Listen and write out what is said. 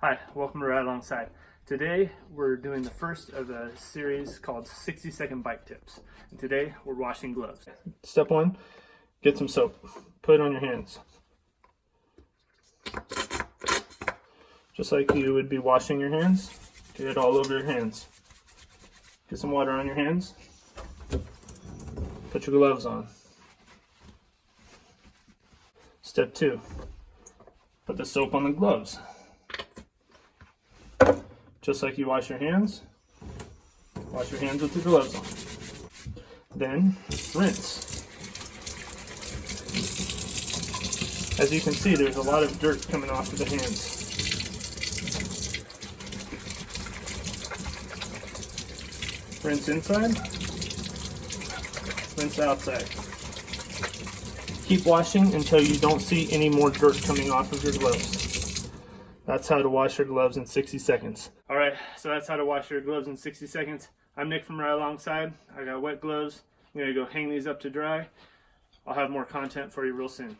Hi, welcome to Right Alongside. Today we're doing the first of a series called 60-second bike tips. And today we're washing gloves. Step one, get some soap. Put it on your hands. Just like you would be washing your hands, get it all over your hands. Get some water on your hands. Put your gloves on. Step two, put the soap on the gloves. Just like you wash your hands with the gloves on. Then rinse. As you can see, there's a lot of dirt coming off of the hands. Rinse inside, rinse outside. Keep washing until you don't see any more dirt coming off of your gloves. That's how to wash your gloves in 60 seconds. Alright, so that's how to wash your gloves in 60 seconds. I'm Nick from Right Alongside. I got wet gloves. I'm going to go hang these up to dry. I'll have more content for you real soon.